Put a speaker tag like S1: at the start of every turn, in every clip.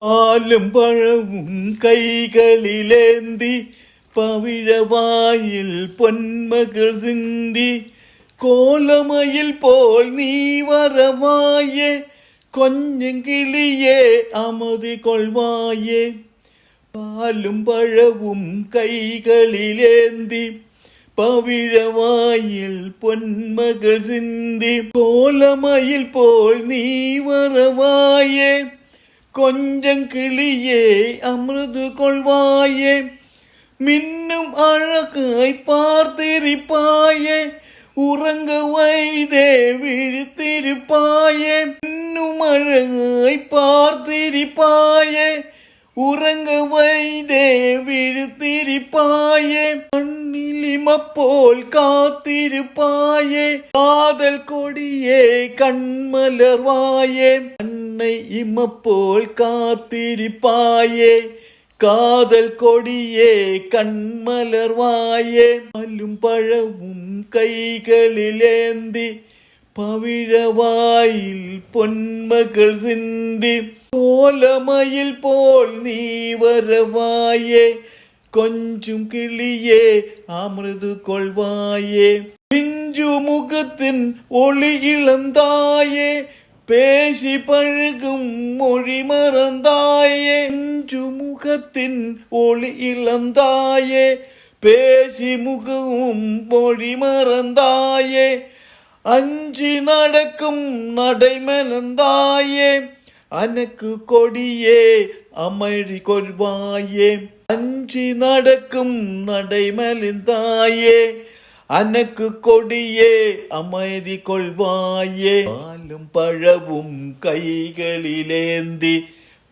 S1: പാലും പഴവും കൈകളിലേന്തി പവിഴവായിൽ പൊന്മകൾ സിന്തി കോലമയിൽ പോൽ നീ വരവായേ കൊഞ്ഞെങ്കിളിയെ അമതി കൊள்വായേ. പാലും പഴവും കൈകളിലേന്തി പവിഴവായിൽ പൊന്മകൾ സിന്തി കോലമയിൽ പോൽ നീ വരവായേ கொஞ்சங்கிளியே அமிர்து கொள்வாயே. மின்னும் அழகாய் பார்த்திருப்பாயே உறங்க வைதே விழித்திருப்பாயே. மின்னும் அழகாய் பார்த்திருப்பாயே உறங்க வைதே விழித்திருப்பாயே. கண்ணிலிமப்போல் காத்திருப்பாயே காதல் கொடியே கண்மலர்வாயே. இமப்போல் காத்திருப்பாயே காதல் கொடியே கண்மலர்வாயே. பாலும் பழவும் கைகளிலேந்தி பவிழவாயில் பொன்மகள் சிந்தி கோலமயில் போல் நீ வரவாயே கொஞ்சம் கிளியே அமிர்து கொள்வாயே. பிஞ்சு முகத்தின் ஒளி இழந்தாயே பேசி பழகும் மொழி மறந்தாயே. பிஞ்சு முகத்தின் ஒளி இழந்தாயே பேசி முகமும் மொழி மறந்தாயே. அஞ்சி நடக்கும் நடைமலர்ந்தாயே அனக்கு கொடியே அமைதி கொள்வாயே. அஞ்சி நடக்கும் நடைமலர்ந்தாயே அனக்கு கொடியே அமைதி கொள்வாயே. பாலும் பழவும் கைகளிலேந்தி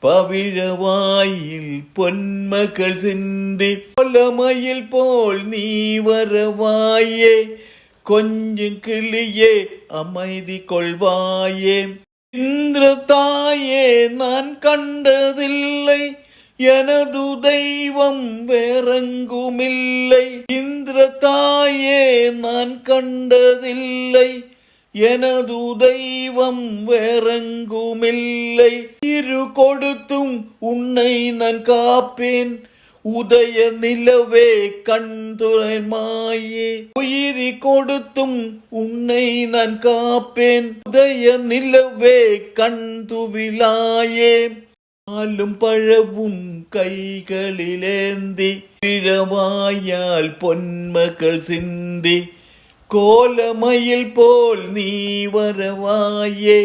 S1: பவிழவாயில் பொன்மகள் சிந்தி கோலமயில் போல் நீ வரவாயே கொஞ்சம் கிளியே அமைதி கொள்வாயே. இந்திர தாயே நான் கண்டதில்லை எனது தெய்வம் வேறெங்குமில்லை. இந்திர தாயே நான் கண்டதில்லை எனது தெய்வம் வேறெங்குமில்லை. இரு கொடுத்தும் உன்னை நான் காப்பேன் உதய நிலவே கண்துறை மாயே. உயிரி கொடுத்தும் உன்னை நான் காப்பேன் உதய நிலவே கண்துவிலாயே. பாலும் பழவும் கைகளிலேந்தி பிழவாயால் பொன்மகள் சிந்தி கோலமயில் போல் நீ வரவாயே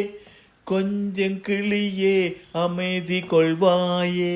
S1: கொஞ்சம் கிளியே அமைதி கொள்வாயே.